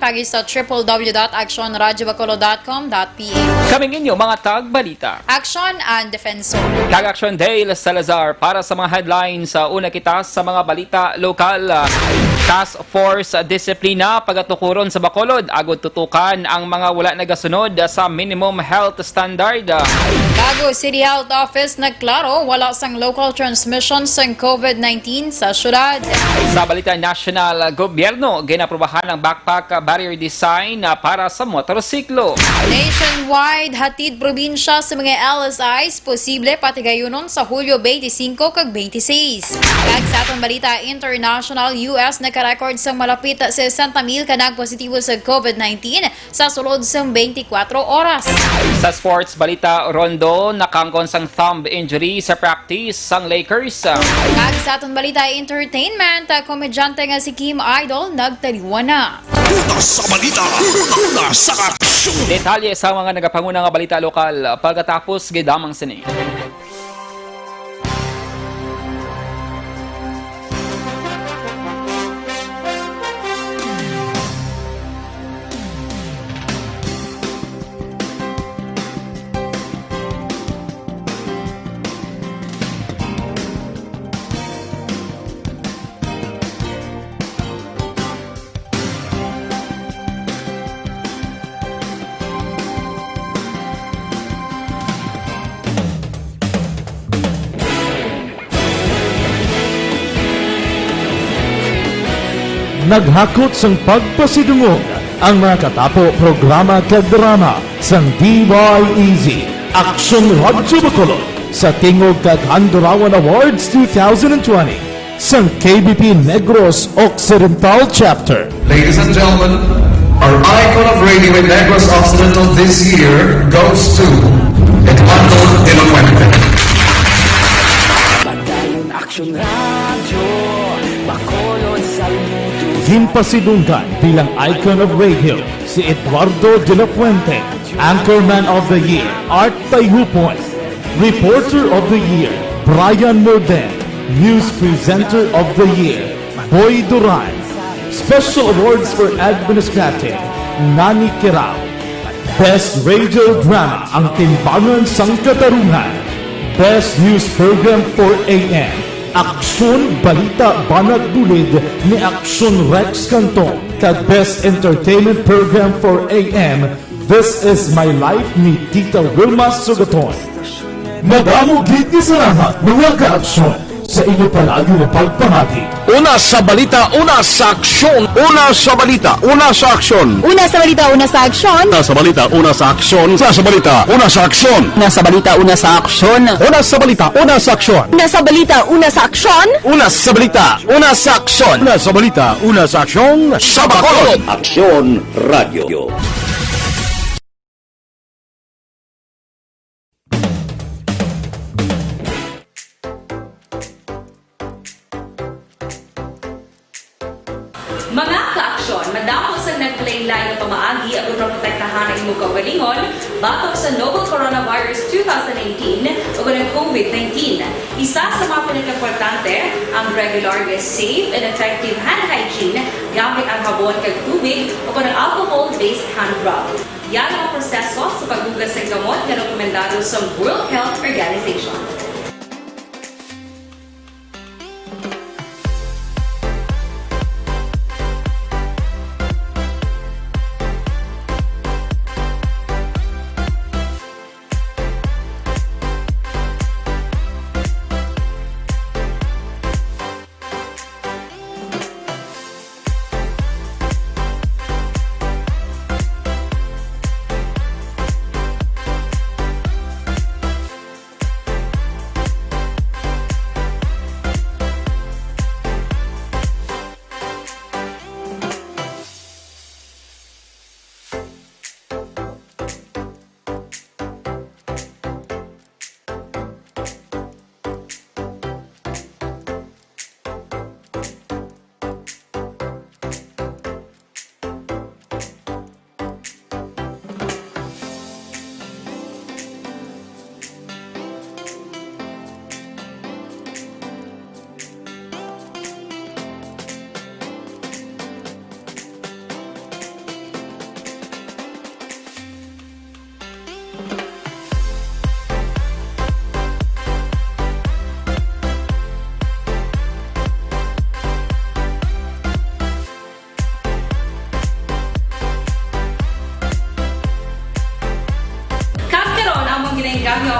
Pagi sa www.aksyonradyobacolod.com.ph. Kaming inyo mga tag-balita. Aksyon and Defensor. Kag-Aksyon Day, Salazar para sa mga headlines sa una kita sa mga balita lokal. Task Force Disiplina pagatukuron sa Bacolod agud tutukan ang mga wala nagasunod sa minimum health standard. Bago City Health Office nagklaro wala sang local transmission sa COVID-19 sa syudad. Sa balita national, gobyerno ginaprubahan ang backpack barrier design para sa motorsiklo. Nationwide, hatid probinsya sa mga LSIs, posible patigayunon sa Hulyo 25 kag 26. Kag sa atong balita international, US nakarecord sa malapit sa 60,000 kanang positibo sa COVID-19 sa sulod sa 24 oras. Sa sports balita, Rondo nakangkon sang thumb injury sa practice sang Lakers. Kag sa atong balita entertainment, komedyante nga si Kim Idol nagtaliwan na. Una sa balita, una sa aksyon. Detalye sa mga nagapanguna nga balita lokal pagkatapos gidamang sini. Naghakot sang pagpasidungog ang mga katapo programa kag drama sang DYEZ Aksyon Radyo Bacolod sa Tingog kag Handurawan Awards 2020 sang KBP Negros Occidental Chapter. Ladies and gentlemen, our icon of radio in Negros Occidental this year goes to Eduardo de la Fuente. Padayon Aksyon Radyo Bacolod sa luto. Ginpasidunggan bilang icon of radio si Eduardo de la Fuente, Anchorman of the Year Art Tayhupon, Reporter of the Year Brian Morden, News Presenter of the Year Boy Duran, Special Awards for Administrative Nani Kirao, Best Radio Drama ang Timbangan sang Katarungan, Best News Program for AM Aksyon Balita Banat Bulid ni Aksyon Rex Canton kag Best Entertainment Program for AM This Is My Life ni Tita Wilma Sugaton. Madamo gid ni salamat mga ka-aksyon sa inyo palagi na pagpamati. Una sa balita, una sa aksyon. Una sa balita, una sa aksyon. Una sa balita, una sa aksyon. Una sa balita, una sa aksyon. Una sa balita, una sa aksyon. Una sa balita, una sa aksyon. Una sa balita, una sa aksyon. Una sa balita, una sa aksyon. Una sa balita, una sa aksyon. Una sa balita, una sa aksyon. Sa Bacolod. Aksyon Radio. Mga ka-aksyon, madapos ang nagpalaylay ng pamaagi at protektahan ang imong kaugalingon batok sa novel coronavirus 2018 o ng COVID-19. Isa sa mga pinaka-importante ang regular, safe, and effective hand hygiene gamit ang habon kag tubig o ng alcohol-based hand rub. Yan ang proseso sa paghugas ng gamot na rekomendado sa World Health Organization.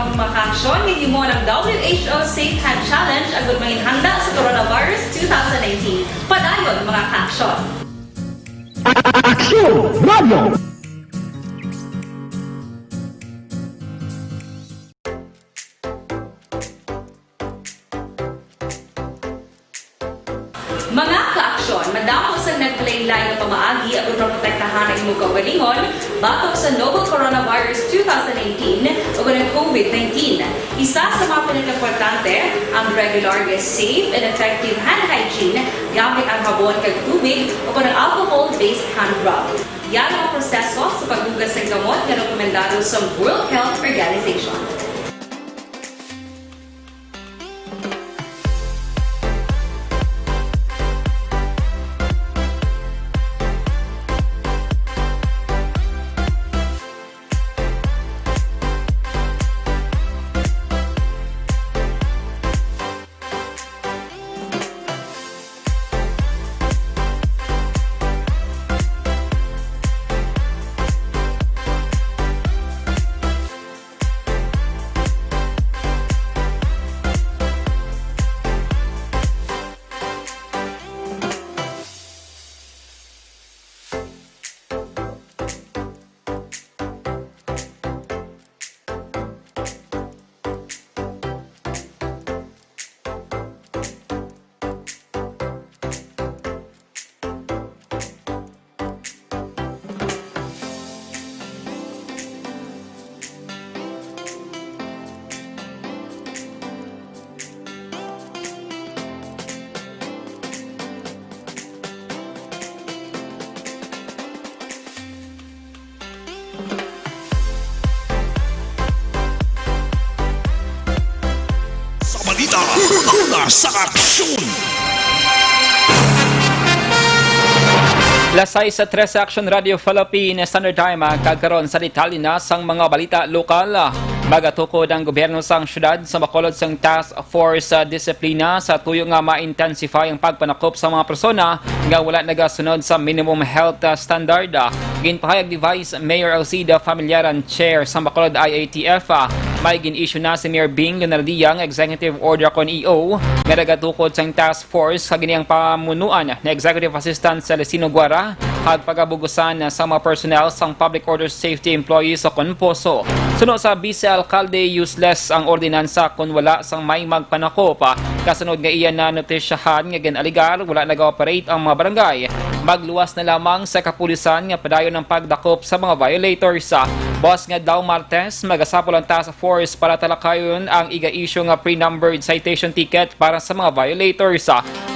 ang makaaksyon ng mo ng WHO Safe Hand Challenge agad mahinhanda sa coronavirus 2019. Padayon mga kaaksyon. Aksyon Radio. Mga kaaksyon, madamo sa nagpalaylay ng pamaagi at protektahan ang imong kaugalingon batok sa novel coronavirus 2018 o ng COVID-19. Isa sa mga pinaka-importante ang regular, safe, and effective hand hygiene gamit ang habon kag tubig o ng alcohol-based hand rub. Yan ang proseso sa paghugas ng gamot na rekomendado sa World Health Organization. Balita, una sa aksyon! Lasay sa 13 Action Radio Philippine Standard Time kagkaroon sa detalye na sang mga balita lokal. Magatukod ang gobyerno sang syudad sa makolod sang task force disiplina sa tuyo nga ma-intensify ang pagpanakop sa mga persona nga wala nagasunod sa minimum health standard. Ginpahayag ni Vice Mayor Alcida Familiaran Chair sa makolod IATF. May gin-issue na si Mayor Bing Lunardiyang Executive Order kon EO nga nagatukod sang task force sa giniyang pamunuan na Executive Assistant Celestino Guara hag pagabugusan sa mga personnel sang Public Order Safety Employees sa Konposo. Suno sa Vice Alcalde, useless ang ordinansa kung wala sang may magpanakop. Kasunod nga iyan na notisyahan nga ginaligar wala nag-operate ang mga barangay. Magluwas na lamang sa kapulisan nga padayon ng pagdakop sa mga violators. Boss nga daw Martes, magasapol ang task force para talakayon ang iga-issue nga pre-numbered citation ticket para sa mga violators.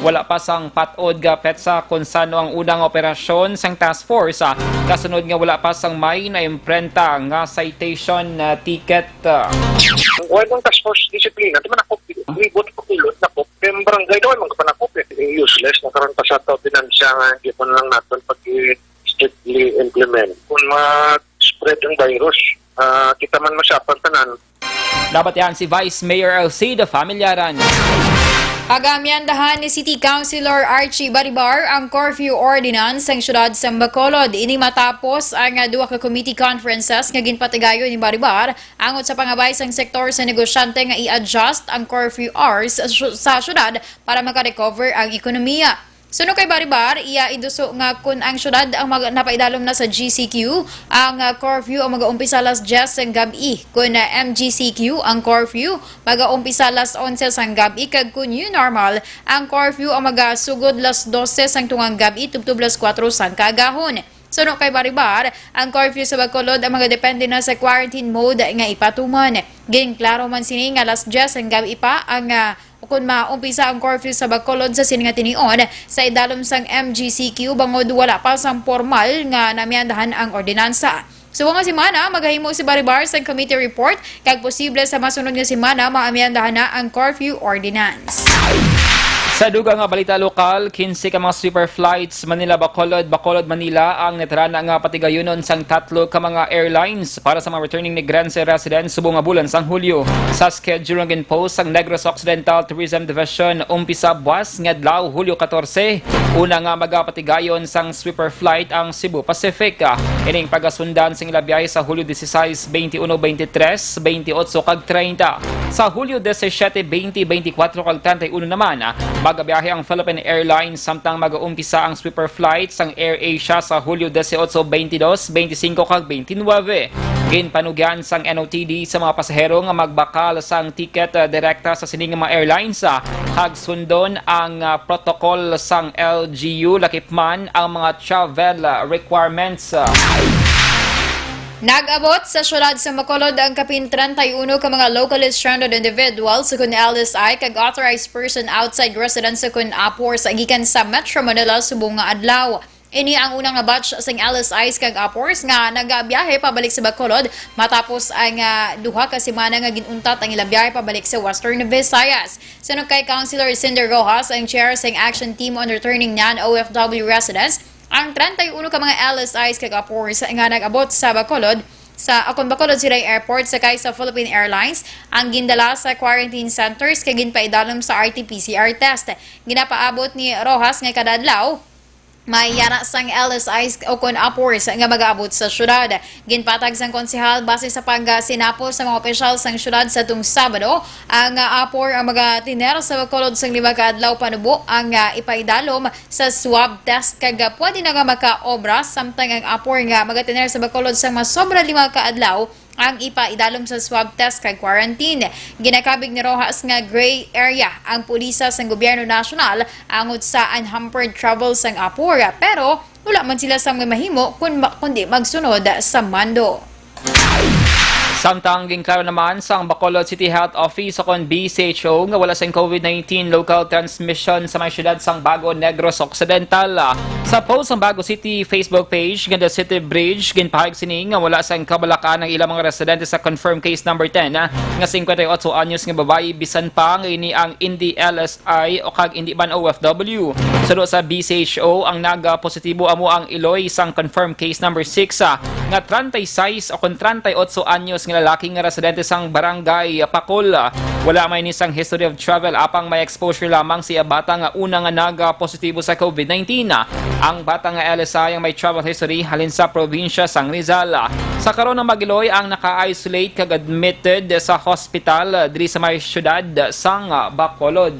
Wala pa sang patod nga petsa kung sano ang unang operasyon sang task force. Kasunod nga wala pa sang may na imprenta nga citation ticket. Ang kuhay ng task force disiplina, di man ako libot ko pilot na po. Kaya barangay daw ay mga panakop useless. Nakaroon pa sa ito, pinansya nga, hindi po lang natin pag-strictly implement. Kung mag-spread ang virus, kita man masyapan tanan. Dapat yan si Vice Mayor Alcida Familiaran. Agamiandahan ni City Councilor Archie Baribar ang curfew ordinance ng syudad sa Bacolod. Ini matapos ang duwa ka committee conferences nga ginpatigayon ni Baribar angot sa pangabay sang sektor sa negosyante nga i-adjust ang curfew hours sa syudad para makarecover ang ekonomiya. Suno kay Baribar, iya iduso nga kun ang syudad ang napaidalom na sa GCQ, ang curfew ang mag-uumpisa alas 10 ng gabi. Kun MGCQ, ang curfew mag-uumpisa alas 11 sang gabi. Kag kun new normal, ang curfew ang magasugod alas 12 sang tungang gabi, tubtub alas 4 sang kagahon. Suno kay Baribar, ang curfew sa Bacolod ang mga depende na sa quarantine mode nga ipatuman. Ginklaro man sini nga alas 10 ang gabi pa ang kung maumpisa ang curfew sa Bacolod sa siningatinion sa idalom sang MGCQ bangod wala pa sang formal nga namiandahan ang ordinansa. So nga semana maghahimo si Baribar sa committee report kag posible sa masunod nga semana maamiandahan na ang curfew ordinance. Sa dugang nga balita lokal, 15 ka mga super flights Manila Bacolod, Bacolod Manila ang natirana nga patigayunon sang tatlo ka mga airlines para sa mga returning migrantes residents subong nga bulan sang Hulyo. Sa schedule nga ginpost ang Negros Occidental Tourism Division umpisa buwas nga adlaw Hulyo 14. Una nga magapatigayon sang sweeper flight ang Cebu Pacific. Ining pagasundan sing ilabiyahe sa Hulyo 16, 21, 23, 28 kag 30. Sa Hulyo 17, 20, 24 kag 31 naman magabiyahe ang Philippine Airlines samtang mag-uumpisa ang sweeper flights ang Air Asia sa Hulyo 18, 22, 25 kag 29. Ginpanugyan sang NOTD sa mga pasahero nga magbakal sang ticket direkta sa sining mga airlines. Hagsundon ang protocol sang LGU lakipman ang mga travel requirements. Nag-abot sa syudad sa Bacolod ang kapin 31 ka mga locally stranded individuals sa kun LSI kag authorized person outside residence sa kun apor sa gikan sa Metro Manila subong nga adlaw. Ini ang unang nga batch sa LSIs kag apors nga nagabiyahe pabalik sa Bacolod matapos ang duha ka semana nga ginuntat ang ilang biyahe pabalik sa Western Visayas. Sunod kay Councilor Cinder Rojas ang chair sa action team on returning non-OFW residents. Ang 31 ka mga LSIs kag apors nga nag-abot sa Bacolod sa Bacolod City Airport sakay sa Philippine Airlines ang gindala sa quarantine centers kag ginpaidalom sa RT-PCR test. Ginapaabot ni Rojas nga kada adlaw may yana sang LSIs o kon apors nga mag-aabot sa syudad. Ginpatag sang konsehal base sa pag-sinapol sa mga opisyal sang syudad sa tung Sabado, ang apor ang mga-tiner sa Bacolod sang 5 ka adlaw panubo ang ipaidalom sa swab test kag pwede na nga maka-obra samtang ang apor nga mga-tiner sa Bacolod sang masobra 5 ka adlaw ang ipaidalom sa swab test kay quarantine. Ginakabig ni Rojas nga gray area ang pulisa sang gobyerno nasyonal angod sa unhampered travel sang apor pero wala man sila sa mahimo kundi magsunod sa mando. Samtang ginklaro naman sa Bacolod City Health Office o kon BCHO nga wala sa COVID-19 local transmission sa mga syudad sang Bago Negros Occidental. Sa post ng Bago City Facebook page nga The City Bridge ginpahayag sini nga wala sa kabalakan ng ilang mga residente sa confirmed case number 10 nga 58 anyos nga babae bisan pa nga ini ang hindi LSI o kag hindi man OFW. Sudo sa BCHO ang naga-positibo amo ang Iloy sang confirmed case number 6 nga 36 o kon 38 anyos nga lalaking nga residente sang barangay Pakol. Wala may nisang history of travel apang may exposure lamang siya bata nga una nga naga-positibo sa COVID-19. Ang bata nga LSI ang may travel history halin sa probinsya sang Rizal. Sa karon ng Magiloy ang naka-isolate kag admitted sa hospital diri sa may syudad sang Bacolod.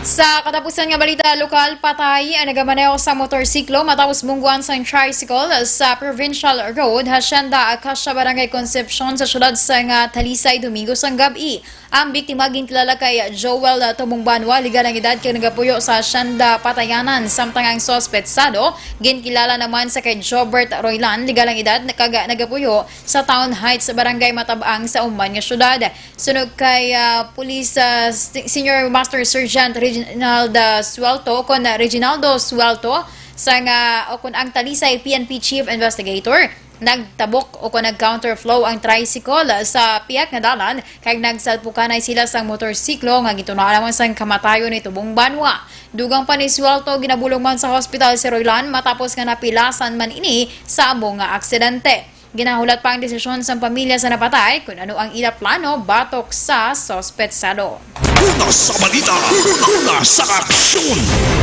Sa katapusan nga balita lokal, patay ang nagamaneho sa motorsiklo matapos mungguan sa tricycle sa Provincial Road, Hacienda, Acacia, Barangay Concepcion sa syudad sa Talisay, Domingo sang gabi. Ang biktima ginkilala kay Joel Tumungbanwa, liga ng edad kay nagapuyo sa Hacienda, Patayanan. Samtang ang sospetsado, ginkilala naman sa kay Jobert Roylan, liga ng edad nagapuyo sa Town Heights, Barangay Matabang sa Umban nga syudad. Sunog kay Police Senior Master Sergeant Reginaldo Suelto sa ang Talisay PNP Chief Investigator. Nagtabok o nag-counterflow ang tricycle sa piyak nga dalan kag nagsalpukanay sila sang motorsiklo nga gitunaan naman sang kamatayon ni Tubong Banwa. Dugang pa ni Suelto ginabulong man sa hospital si Roylan matapos nga napilasan man ini sa among nga aksidente. Ginahulat pa ang desisyon sa pamilya sa napatay kung ano ang ila plano batok sa sospetsado. Una sa balita, una sa aksyon.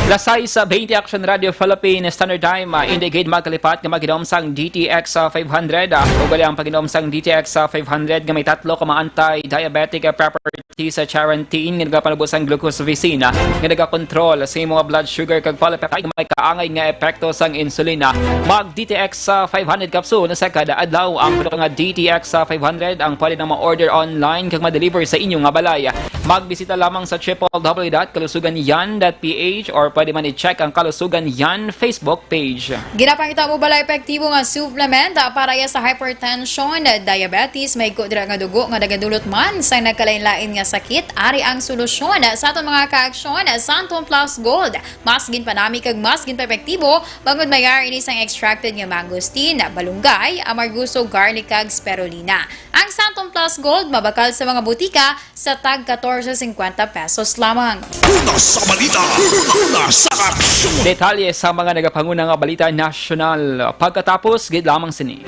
Lasay sa 20 Action Radio Philippine Standard Time, indicate magkalipat nga maginom sang DTX 500. Ugali ang paginom sang DTX 500 nga may tatlo ka anti-diabetic properties sa quarantine nga nagapanubos sang glucose vicina nga nagakontrol sa mga blood sugar kag polypeptide may kaangay nga epekto sang insulina. Mag DTX 500 capsule sa kada adlaw ang produkto nga DTX 500 ang pwede na ma-order online kag ma-deliver sa inyong nga balay. Magbisita lamang sa www.kalusuganyan.ph or pwede man i-check ang Kalusugan Yan Facebook page. Ginapangita mo bala epektibo nga supplement para sa hypertension, diabetes, may kodra nga dugo nga nagadulot man sa nagkalain-lain nga sakit. Ari ang solusyon sa atong mga ka-aksyon sa Anton Plus Gold. Mas ginpanami kag mas ginpa-epektibo bangod mayar ini sang extracted nga mangosteen, balunggay, amarguso, garlic kag spirulina. Ang Santon Plus Gold mabakal sa mga butika sa tag 14 14.50 pesos lamang. Una sa balita, una sa aksyon. Detalye sa mga nagapangunang balita nasyonal pagkatapos gid lamang sini.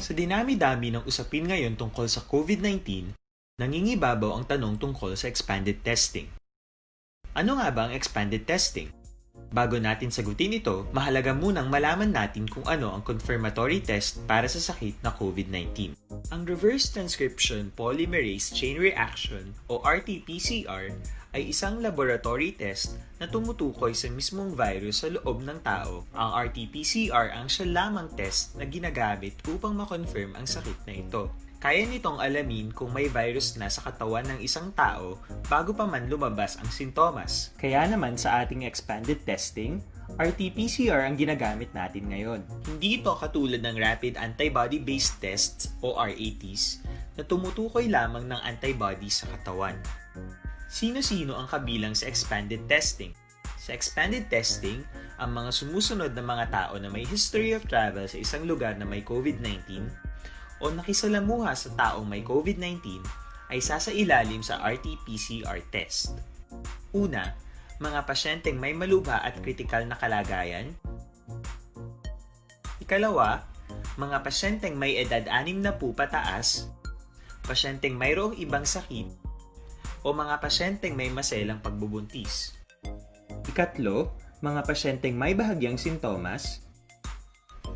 Sa dinami-dami ng usapin ngayon tungkol sa COVID-19, nangingibabaw ang tanong tungkol sa expanded testing. Ano nga ba ang expanded testing? Bago natin sagutin ito, mahalaga munang malaman natin kung ano ang confirmatory test para sa sakit na COVID-19. Ang reverse transcription polymerase chain reaction o RT-PCR ay isang laboratory test na tumutukoy sa mismong virus sa loob ng tao. Ang RT-PCR ang siya lamang test na ginagamit upang makonfirm ang sakit na ito. Kaya nitong alamin kung may virus na sa katawan ng isang tao bago pa man lumabas ang sintomas. Kaya naman sa ating expanded testing, RT-PCR ang ginagamit natin ngayon. Hindi ito katulad ng rapid antibody-based tests o RATs na tumutukoy lamang ng antibodies sa katawan. Sino-sino ang kabilang sa expanded testing? Sa expanded testing, ang mga sumusunod na mga tao na may history of travel sa isang lugar na may COVID-19 o nakisalamuha sa taong may COVID-19 ay sasailalim sa RT-PCR test. Una, mga pasyenteng may malubha at kritikal na kalagayan. Ikalawa, mga pasyenteng may edad 60 pataas, pasyenteng mayroong ibang sakit, o mga pasyenteng may maselang pagbubuntis. Ikatlo, mga pasyenteng may bahagyang sintomas.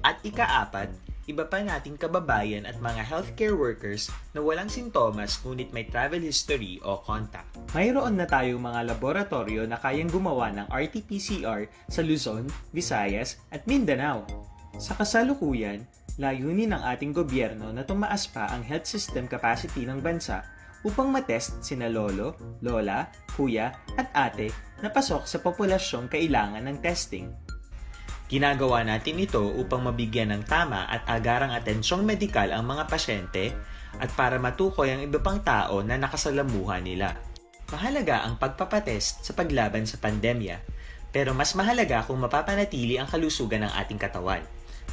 At ikaapat, iba pa nating kababayan at mga healthcare workers na walang sintomas ngunit may travel history o contact. Mayroon na tayong mga laboratorio na kayang gumawa ng RT-PCR sa Luzon, Visayas at Mindanao. Sa kasalukuyan, layunin ng ating gobyerno na tumaas pa ang health system capacity ng bansa upang matest sina lolo, lola, kuya at ate na pasok sa populasyong kailangan ng testing. Ginagawa natin ito upang mabigyan ng tama at agarang atensyong medikal ang mga pasyente at para matukoy ang iba pang tao na nakasalamuha nila. Mahalaga ang pagpapatest sa paglaban sa pandemya, pero mas mahalaga kung mapapanatili ang kalusugan ng ating katawan.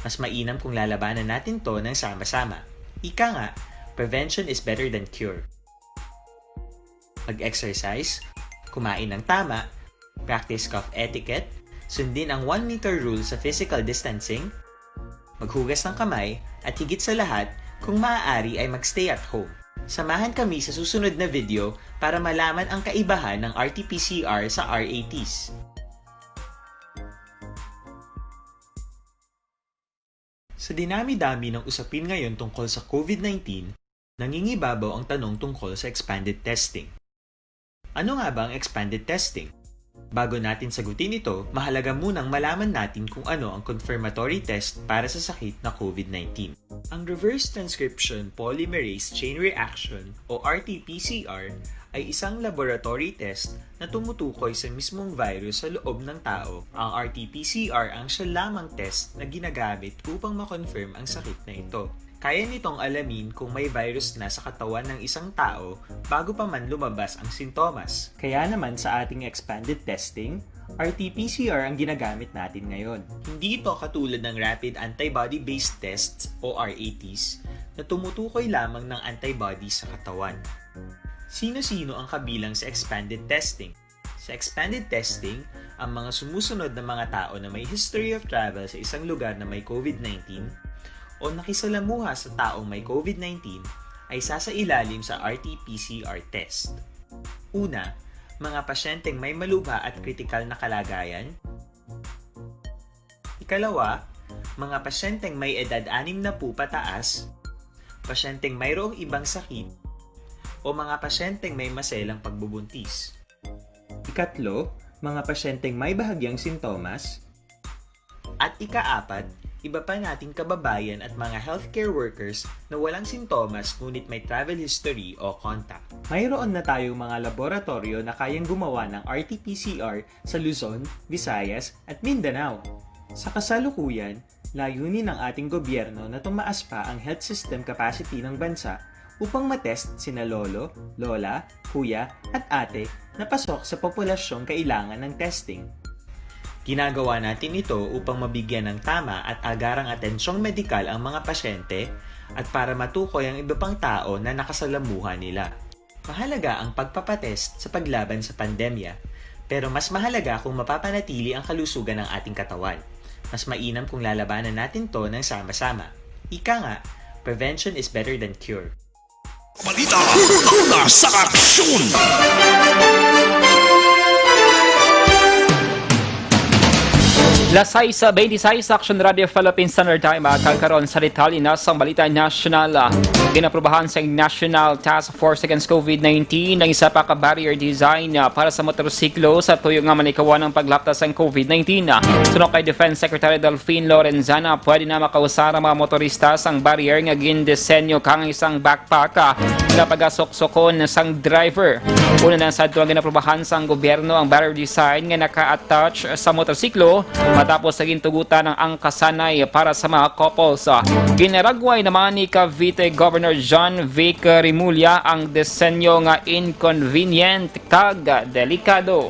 Mas mainam kung lalabanan natin to ng sama-sama. Ika nga, prevention is better than cure. Mag-exercise, kumain ng tama, practice cough etiquette, sundin ang 1 meter rule sa physical distancing, maghugas ng kamay, at higit sa lahat, kung maaari ay magstay at home. Samahan kami sa susunod na video para malaman ang kaibahan ng RT-PCR sa RATs. Sa dinami-dami ng usapin ngayon tungkol sa COVID-19, nangingibabaw ang tanong tungkol sa expanded testing. Ano nga ba ang expanded testing? Bago natin sagutin ito, mahalaga munang malaman natin kung ano ang confirmatory test para sa sakit na COVID-19. Ang reverse transcription polymerase chain reaction o RT-PCR ay isang laboratory test na tumutukoy sa mismong virus sa loob ng tao. Ang RT-PCR ang siya lamang test na ginagamit upang makonfirm ang sakit na ito. Kaya nitong alamin kung may virus na sa katawan ng isang tao bago pa man lumabas ang sintomas. Kaya naman sa ating expanded testing, RT-PCR ang ginagamit natin ngayon. Hindi ito katulad ng rapid antibody-based tests o RATs na tumutukoy lamang ng antibodies sa katawan. Sino-sino ang kabilang sa expanded testing? Sa expanded testing, ang mga sumusunod na mga tao na may history of travel sa isang lugar na may COVID-19 o nakisalamuha sa taong may COVID-19 ay sasailalim sa RT-PCR test. Una, mga pasyenteng may malubha at kritikal na kalagayan. Ikalawa, mga pasyenteng may edad 60 pataas, pasyenteng mayroong ibang sakit, o mga pasyenteng may maselang pagbubuntis. Ikatlo, mga pasyenteng may bahagyang sintomas. At ikaapat, iba pa nating kababayan at mga healthcare workers na walang sintomas ngunit may travel history o contact. Mayroon na tayong mga laboratorio na kayang gumawa ng RT-PCR sa Luzon, Visayas at Mindanao. Sa kasalukuyan, layunin ng ating gobyerno na tumaas pa ang health system capacity ng bansa upang matest sina lolo, lola, kuya at ate na pasok sa populasyong kailangan ng testing. Ginagawa natin ito upang mabigyan ng tama at agarang atensyong medikal ang mga pasyente at para matukoy ang iba pang tao na nakasalamuha nila. Mahalaga ang pagpapatest sa paglaban sa pandemya, pero mas mahalaga kung mapapanatili ang kalusugan ng ating katawan. Mas mainam kung lalabanan natin to ng sama-sama. Ika nga, prevention is better than cure. Balita, una sa aksyon! Lasay sa 26 Aksyon Radio Philippines Standard Time kagkaroon sa detalye na sa Balita National. Ginaprubahan sa National Task Force Against COVID-19 ng isa pa ka-barrier design para sa motorsiklo sa tuyo nga manikawan ng paglaptas ng COVID-19. Sunod kay Defense Secretary Delphine Lorenzana, pwede na makausara mga motorista sang barrier nga gindesenyo kang isang backpack na pagasoksokon sang driver. Una na sa ito ang ginaprubahan sang gobyerno ang barrier design nga naka-attach sa motorsiklo matapos naging tugutan ng angkasanay para sa mga couples. Ginaragway naman ni Cavite Governor John Vic Rimulya ang disenyo nga inconvenient kag delikado.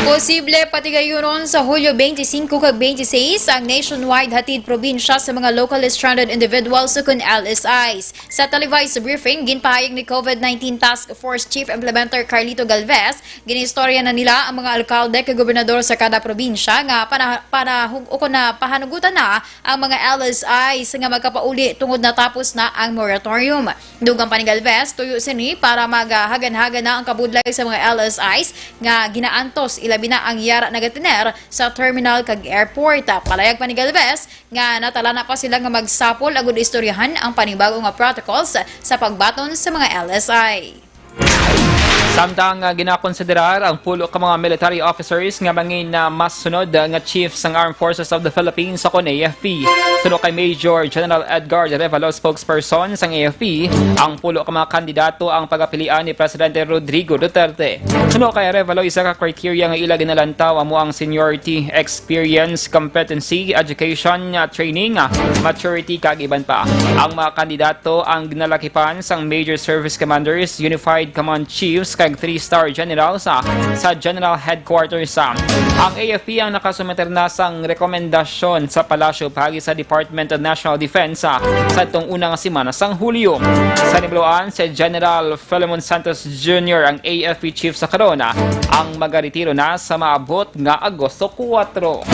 Posible patigayunon sa Hulyo 25 kag 26 ang nationwide hatid probinsya sa mga locally stranded individuals sa kun LSIs. Sa televised briefing, ginpahayag ni COVID-19 Task Force Chief Implementer Carlito Galvez, ginistorya na nila ang mga alkalde kag gobernador sa kada probinsya nga pahanugutan na ang mga LSIs nga magkapauli tungod na tapos na ang moratorium. Dugang pa ni Galvez, tuyo sini para maghagan-hagan na ang kabudlay sa mga LSIs nga ginaantos ilabi na ang yara nagatiner sa terminal kag airport. Palayag pa ni Galvez nga natala na pa sila nga magsapol agud istoryahan ang panibago nga protocols sa pagbaton sa mga LSI. Samtang ginakonsiderar ang pulo ka mga military officers nga mangin na mas sunod nga chiefs ng Armed Forces of the Philippines sa AFP. Sunod kay Major General Edgar Revalo, spokesperson sang AFP, ang pulo ka mga kandidato ang pagapilian ni Presidente Rodrigo Duterte. Sunod kay Revalo, isa ka criteria nga ila ginalantaw amo ang seniority, experience, competency, education, training, maturity kag iban pa. Ang mga kandidato ang ginalakipan sang Major Service Commanders, Unified Command Chiefs kag 3-star generals sa General Headquarters. Ang AFP ang nakasumeter na sang rekomendasyon sa palasyo pagi sa Department of National Defense sa itong unang simana sang Hulyo. Sa nibloan si General Philemon Santos Jr. ang AFP chief sa Corona ang magaretiro na sa maabot nga Agosto 4.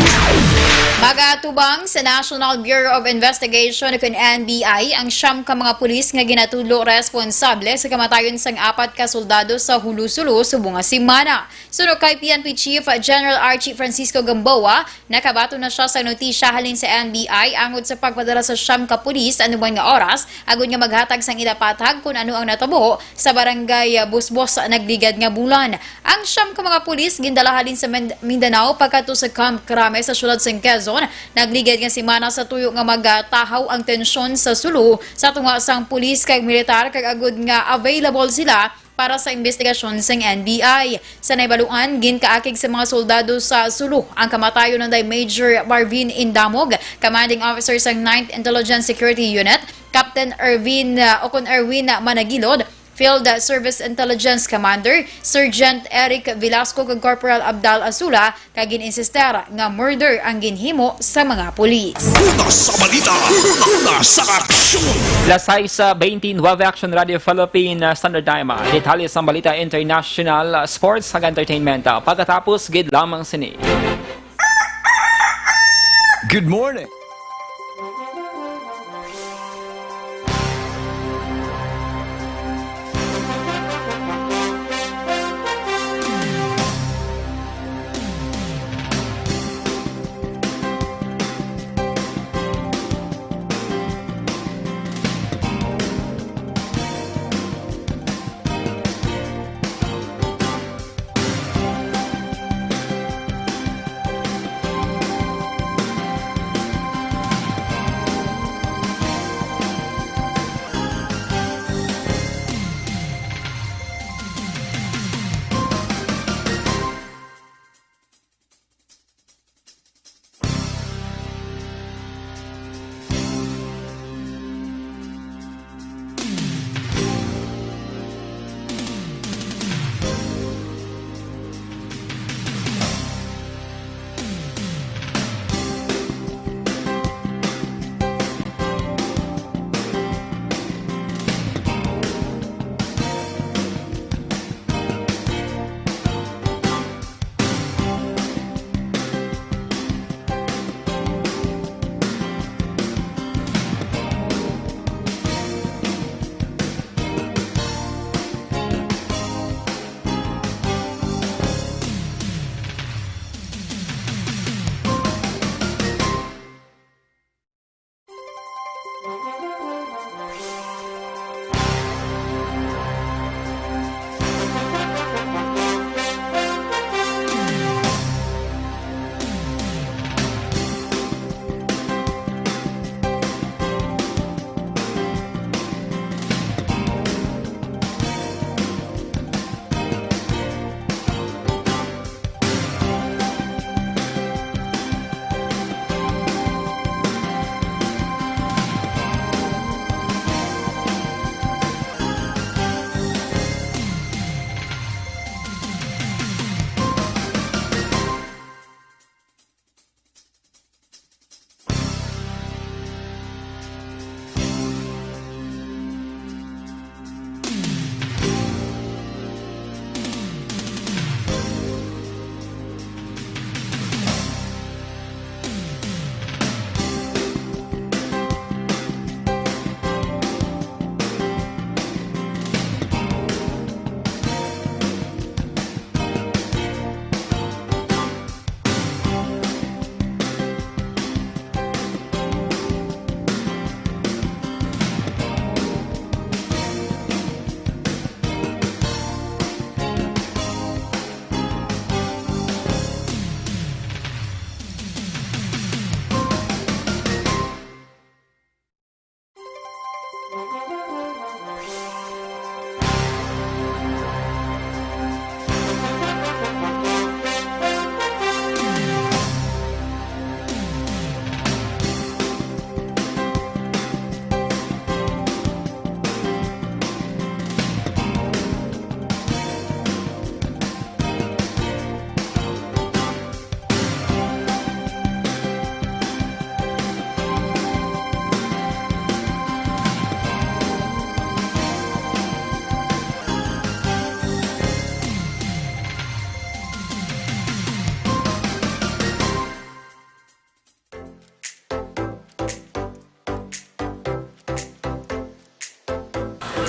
Magatubang sa National Bureau of Investigation kung NBI ang siyam ka mga pulis nga ginatulo responsable sa kamatayon sang 4 ka soldado sa Hulusulo subong nga semana. Sunod kay PNP Chief General Archie Francisco Gamboa, nakabato na siya sa notisya halin sa NBI angod sa pagpadala sa siyam ka pulis anuman nga oras agud nga maghatag sang idapatag kung ano ang natabo sa barangay Busbos nagligad nga bulan. Ang siyam ka mga pulis gindala halin sa Mindanao pagkato sa Camp Crame sa syudad sang Quezon. Nagligad nga semana sa tuyo nga magtahaw ang tensyon sa Sulu sa tunga sang pulis kag militar kag agud nga available sila para sa investigasyon sang NBI. Sa naibaluan, ginkaakig sa mga soldado sa Sulu ang kamatayon ng Major Marvin Indamog, commanding officer sang 9th Intelligence Security Unit, Captain Erwin Managilod, Field Service Intelligence Commander Sergeant Eric Velasco kag Corporal Abdal Asula kag gininsistera nga murder ang ginhimo sa mga pulis. Una sa balita, una sa aksyon! Lasay sa 29 Action Radio Philippine Standard Time. Detalye sa Balita International, Sports hag Entertainment. Pagkatapos, gid lamang sini. Good morning!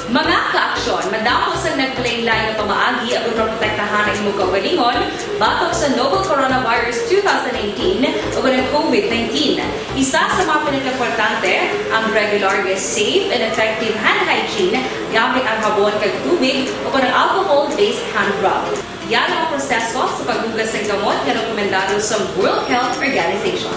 Mga ka-aksyon, madamos ang nag-play layo pamaagi at protektahan ang imong kaugalingon batok sa novel coronavirus 2018 o ng COVID-19. Isa sa mga pinaka-importante ang regular, safe, and effective hand hygiene gamit ang habon kag tubig o ng alcohol-based hand rub. Yan ang proseso sa paghugas ng gamot na rekomendado sa World Health Organization.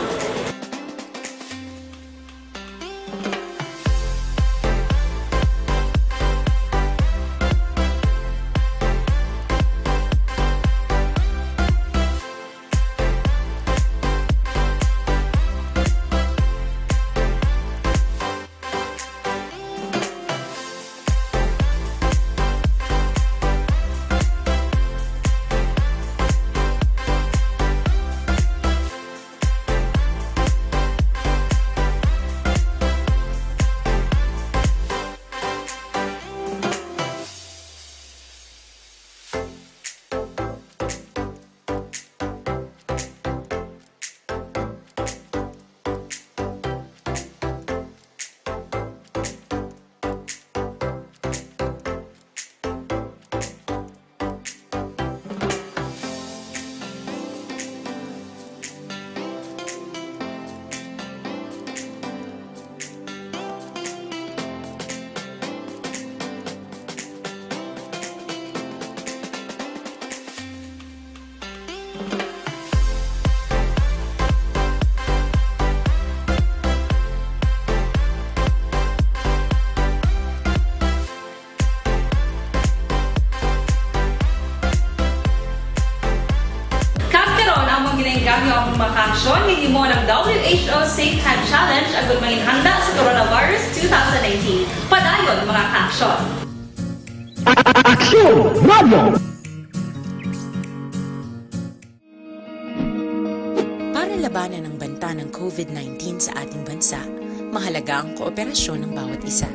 Gamit ang mga aksyon, hindi mo ng WHO Safe Hand Challenge ang gulmangin handa sa coronavirus 2019. Padayon mga aksyon. Aksyon Radio! Para labanan ang banta ng COVID-19 sa ating bansa, mahalaga ang kooperasyon ng bawat isa.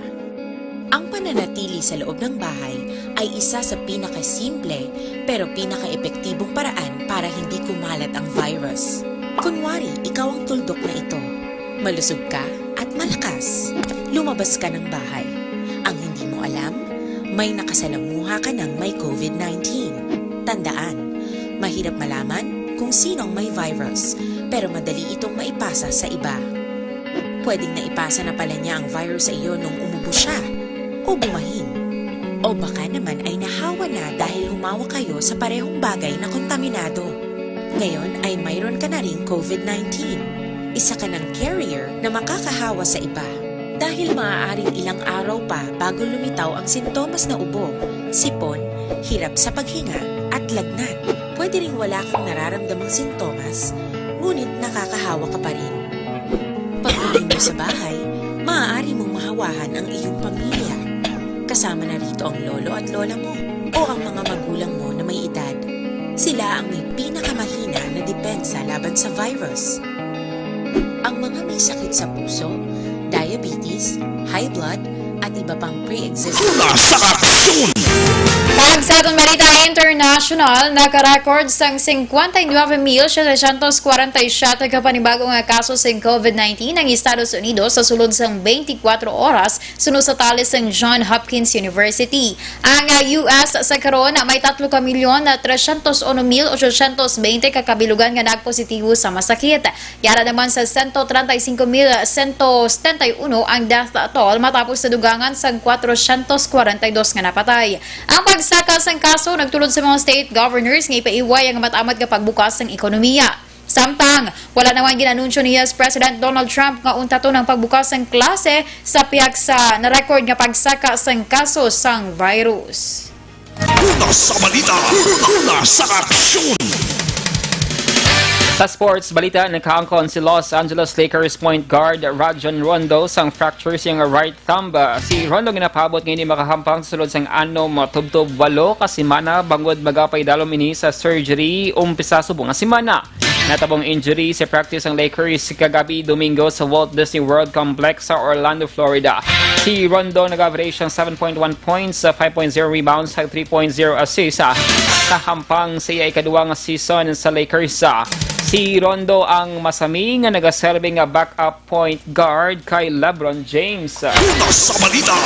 Ang pananatili sa loob ng bahay ay isa sa pinakasimple pero pinaka-epektibong paraan para hindi kumalat ang virus. Kunwari, ikaw ang tuldok na ito. Malusog ka at malakas. Lumabas ka ng bahay. Ang hindi mo alam, may nakasalamuha ka ng may COVID-19. Tandaan, mahirap malaman kung sino ang may virus, pero madali itong maipasa sa iba. Pwedeng naipasa na pala niya ang virus sa iyo nung umubo siya o bumahin. O baka naman ay nahawa na dahil humawa kayo sa parehong bagay na kontaminado. Ngayon ay mayroon ka na rin COVID-19. Isa ka ng carrier na makakahawa sa iba. Dahil maaaring ilang araw pa bago lumitaw ang sintomas na ubo, sipon, hirap sa paghinga at lagnat. Pwede ring wala kang nararamdamang sintomas, ngunit nakakahawa ka pa rin. Pag-uwi mo sa bahay, maaari mong mahawahan ang iyong pamilya. Kasama na rito ang lolo at lola mo o ang mga magulang mo na may edad. Sila ang may pinakamahina na depensa laban sa virus. Ang mga may sakit sa puso, diabetes, high blood, at iba pang pre-existing. Sa atong Balita International, nakarecord sang 59,747 ka panibagong kaso sa COVID-19 ng Estados Unidos sa sulod sang 24 oras sunod sa tali sang Johns Hopkins University. Ang US sa karon may 3,301,820 kakabilugan nga nagpositibo sa masakit. Yara naman sa 135,171 ang death toll matapos sa dugangan sa 442 nga napatay. Ang pagsaka sang kaso nagtulod sa mga state governors nga ipaiway ang matamad nga pagbukas ng ekonomiya. Samtang, wala naman ginanunsyo ni US President Donald Trump nga untato ng pagbukas ng klase sa pihak sa na-record nga pagsaka sang kaso sang virus. Una sa balita, una sa aksyon! Sa sports balita, nagkaangkon si Los Angeles Lakers point guard Rajon Rondo sang fracture siyang right thumb. Si Rondo ginapabot ngayon makahampang sulod sang anom tubtob 8 ka semana bangod magapay dalom ini sa surgery umpisa subong nga semana. Natabong injury sa practice ang Lakers kagabi Domingo sa Walt Disney World Complex sa Orlando, Florida. Si Rondo nag-average ng 7.1 points, 5.0 rebounds, 3.0 assists. Kahampang siya ikaduwa nga season sa Lakers. Si Rondo ang masaming nga nagaserbing nga backup point guard kay LeBron James. Una sa balita,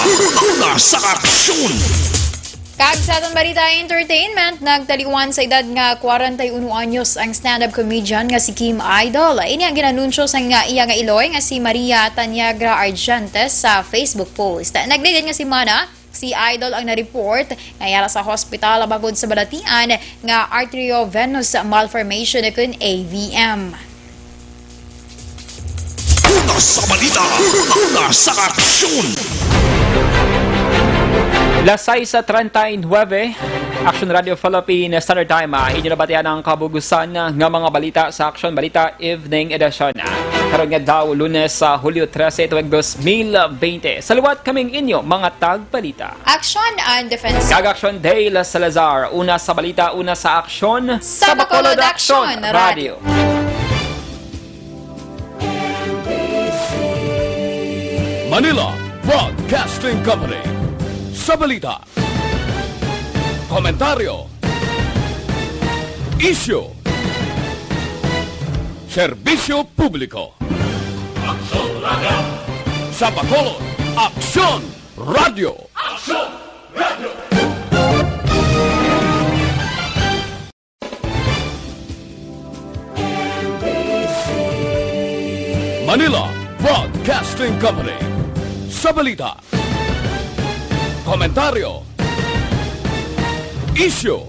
una sa aksyon. Kag sa atong balita entertainment, nagtaliwan sa edad nga 41 anyos ang stand-up comedian nga si Kim Idol. Ini ang ginanunsyo sa nga iya nga iloy nga si Maria Tanyagra Argentes sa Facebook post. Nagligid nga si Mana, si Idol ang na-report nga yara sa hospital bagod sa balatian nga arteriovenous malformation kun AVM. Una sa balita, una sa aksyon. Lasay sa 39, Aksyon Radio Philippine Standard Time. Inyo na batian ang kabugusan nga mga balita sa Aksyon Balita Evening Edition. Karon nga daw Lunes sa Hulyo 13, 2020. Saluwat kaming inyo mga tagbalita. Aksyon and Defensor. Kag-Aksyon Day La Salazar. Una sa balita, una sa aksyon. Sa Bacolod Aksyon Radio. Manila Broadcasting Company. Sa balita, komentaryo, isyu, serbisyo publiko. Aksyon Radio. Sa Bacolod, Aksyon Radio. Aksyon Radio. Manila Broadcasting Company. Sa balita, komentaryo, isyu,